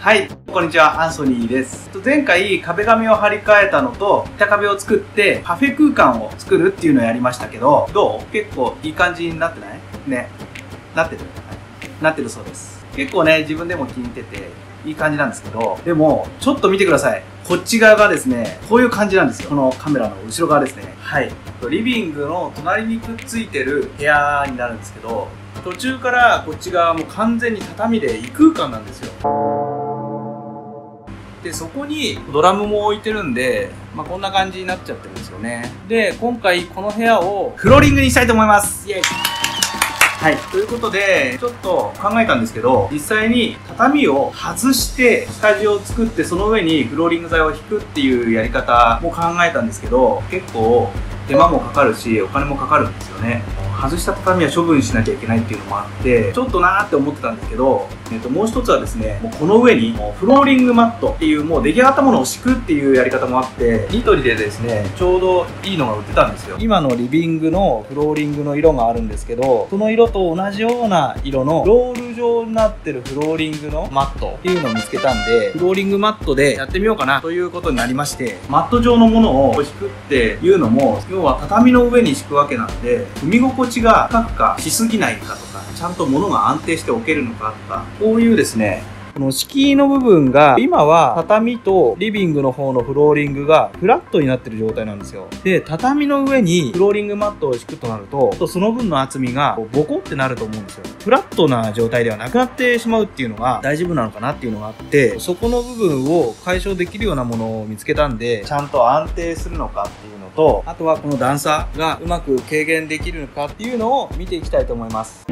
はい、こんにちは、アンソニーです。前回壁紙を張り替えたのと板壁を作ってカフェ空間を作るっていうのをやりましたけど、どう？結構いい感じになってない？ね。なってる？なってるそうです。結構ね、自分でも気に入ってていい感じなんですけど、でもちょっと見てください。こっち側がですね、こういう感じなんですよ。このカメラの後ろ側ですね。はい。リビングの隣にくっついてる部屋になるんですけど、途中からこっち側も完全に畳で異空間なんですよ。で、そこにドラムも置いてるんで、こんな感じになっちゃってるんですよね。で、今回この部屋をフローリングにしたいと思います。イエイ。はい。ということで、ちょっと考えたんですけど、実際に畳を外してスタジオを作って、その上にフローリング材を引くっていうやり方も考えたんですけど、結構手間もかかるし、お金もかかるんですよね。外した畳は処分しなきゃいけないっていうのもあって、ちょっとなーって思ってたんですけど、もう一つはですね、もうこの上にフローリングマットっていうもう出来上がったものを敷くっていうやり方もあって、ニトリでですね、ちょうどいいのが売ってたんですよ。今のリビングのフローリングの色があるんですけど、その色と同じような色のロール状になってるフローリングのマットっていうのを見つけたんで、フローリングマットでやってみようかなということになりまして、マット状のものを敷くっていうのも、要は畳の上に敷くわけなんで、踏み心地が深くかしすぎないかとか、ちゃんと物が安定して置けるのかとか、こういうですね、この敷居の部分が、今は畳とリビングの方のフローリングがフラットになってる状態なんですよ。で、畳の上にフローリングマットを敷くとなると、その分の厚みがボコってなると思うんですよ。フラットな状態ではなくなってしまうっていうのが大丈夫なのかなっていうのがあって、そこの部分を解消できるようなものを見つけたんで、ちゃんと安定するのかっていうのと、あとはこの段差がうまく軽減できるのかっていうのを見ていきたいと思います。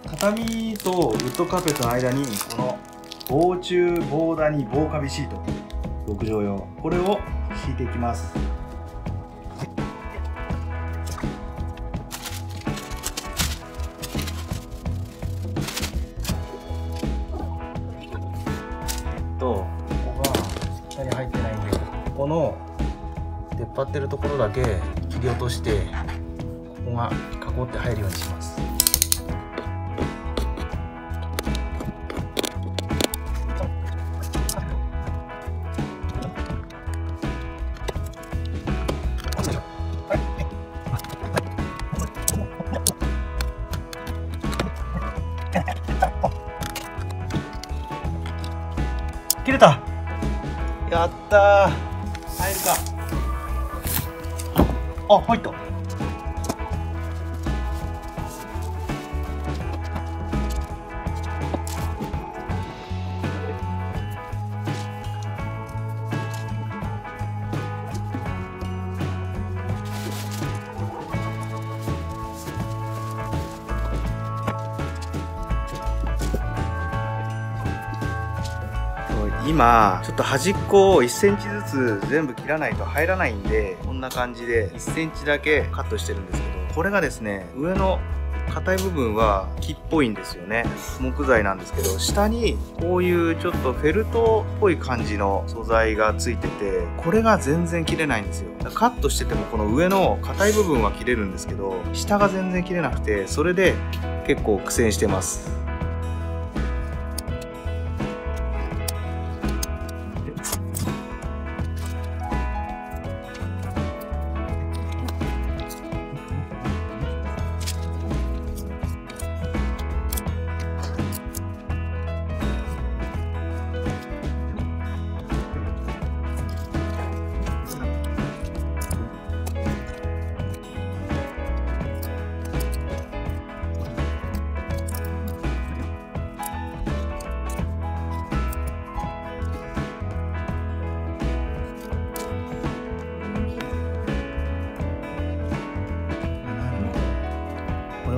畳とウッドカーペットの間にこの防虫防ダニ防カビシート6畳用、これを敷いていきます。ここがしっかり入ってないんで、ここの出っ張ってるところだけ切り落として、ここが囲って入るようにします。切れた。やったー。入るか。あ、入った。今ちょっと端っこを1センチずつ全部切らないと入らないんで、こんな感じで1センチだけカットしてるんですけど、これがですね、上の硬い部分は木っぽいんですよね。木材なんですけど、下にこういうちょっとフェルトっぽい感じの素材がついてて、これが全然切れないんですよ。カットしててもこの上の硬い部分は切れるんですけど、下が全然切れなくて、それで結構苦戦してます。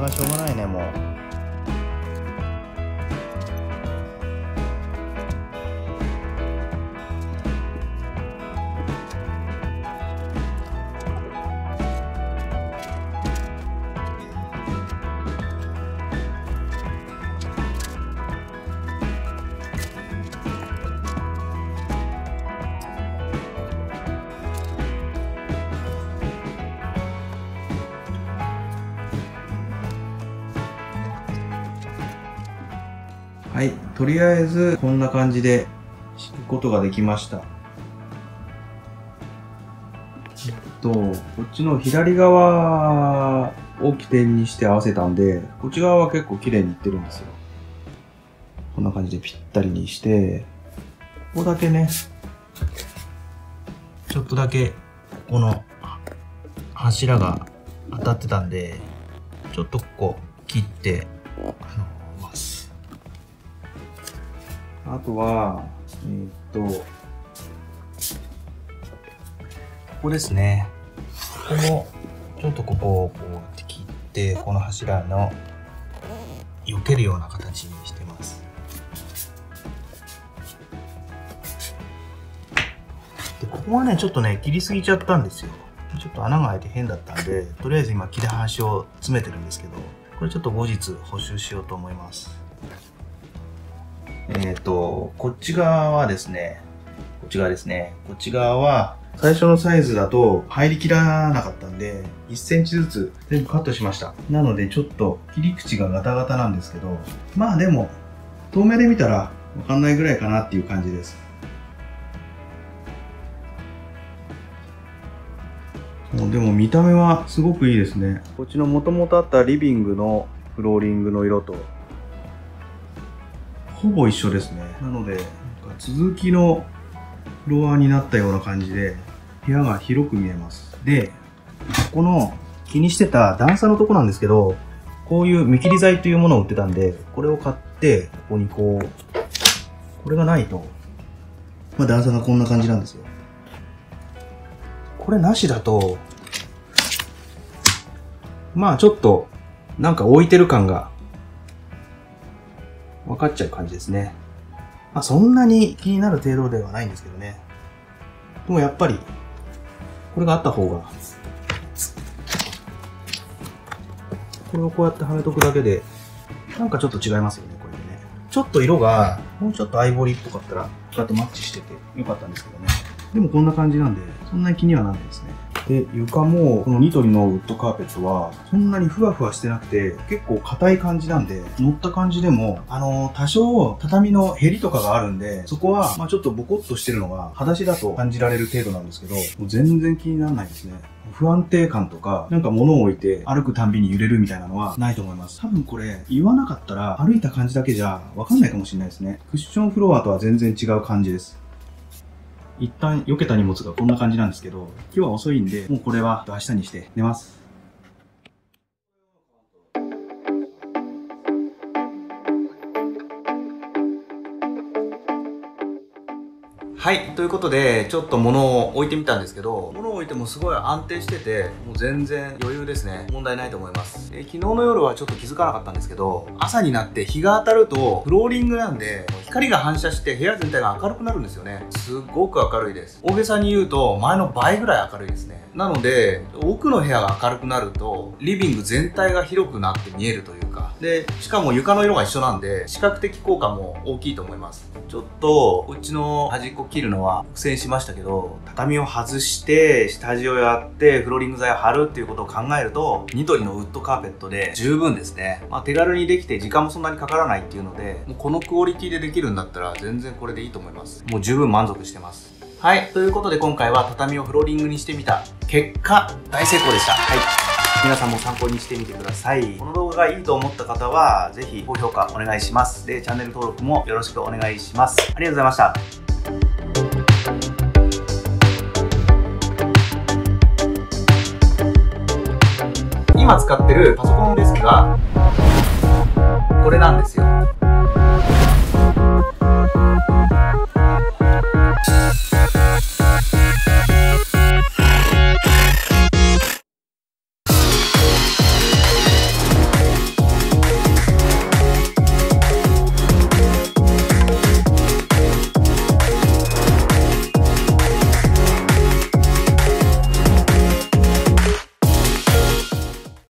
はしょうがないね、もう。はい、とりあえずこんな感じで敷くことができました。こっちの左側を起点にして合わせたんで、こっち側は結構綺麗にいってるんですよ。こんな感じでぴったりにして、ここだけね、ちょっとだけこの柱が当たってたんで、ちょっとここ切ってます。あとは、ここですね。ここも、ちょっとここをこうやって切って、この柱の避けるような形にしてます。で、ここはね、ちょっとね、切りすぎちゃったんですよ。ちょっと穴が開いて変だったんで、とりあえず今切れ端を詰めてるんですけど、これちょっと後日補修しようと思います。こっち側はですね、こっち側は最初のサイズだと入りきらなかったんで、1センチずつ全部カットしました。なのでちょっと切り口がガタガタなんですけど、まあでも、遠目で見たらわかんないぐらいかなっていう感じです。でも見た目はすごくいいですね。こっちの元々あったリビングのフローリングの色とほぼ一緒ですね。なので、続きのフロアになったような感じで、部屋が広く見えます。で、ここの気にしてた段差のとこなんですけど、こういう見切り剤というものを売ってたんで、これを買って、ここにこう、これがないと、段差がこんな感じなんですよ。これなしだと、ちょっと、なんか置いてる感が、分かっちゃう感じですね。そんなに気になる程度ではないんですけどね。でもやっぱり、これがあった方が、これをこうやってはめとくだけで、なんかちょっと違いますよね、これでね。ちょっと色が、もうちょっとアイボリーっぽかったら、こうやってマッチしててよかったんですけどね。でもこんな感じなんで、そんなに気にはならないですね。で、床も、このニトリのウッドカーペットは、そんなにふわふわしてなくて、結構硬い感じなんで、乗った感じでも、多少、畳のヘリとかがあるんで、そこは、ちょっとボコッとしてるのが、裸足だと感じられる程度なんですけど、もう全然気にならないですね。不安定感とか、なんか物を置いて歩くたんびに揺れるみたいなのはないと思います。多分これ、言わなかったら、歩いた感じだけじゃわかんないかもしれないですね。クッションフロアとは全然違う感じです。一旦避けた荷物がこんな感じなんですけど、今日は遅いんで、もうこれは明日にして寝ます。はい、ということで、ちょっと物を置いてみたんですけど、物を置いてもすごい安定してて、もう全然余裕ですね。問題ないと思います。昨日の夜はちょっと気づかなかったんですけど、朝になって日が当たると、フローリングなんで、光が反射して部屋全体が明るくなるんですよね。すっごく明るいです。大げさに言うと、前の倍ぐらい明るいですね。なので、奥の部屋が明るくなると、リビング全体が広くなって見えるというか、で、しかも床の色が一緒なんで、視覚的効果も大きいと思います。ちょっと、うちの端っこ切るのは苦戦しましたけど、畳を外して、下地をやって、フローリング材を貼るっていうことを考えると、ニトリのウッドカーペットで十分ですね。手軽にできて時間もそんなにかからないっていうので、もうこのクオリティでできるんだったら全然これでいいと思います。もう十分満足してます。はい。ということで今回は畳をフローリングにしてみた結果、大成功でした。はい。皆さんも参考にしてみてください。この動画がいいと思った方は、ぜひ高評価お願いします。で、チャンネル登録もよろしくお願いします。ありがとうございました。今使ってるパソコンデスクが、これなんですよ。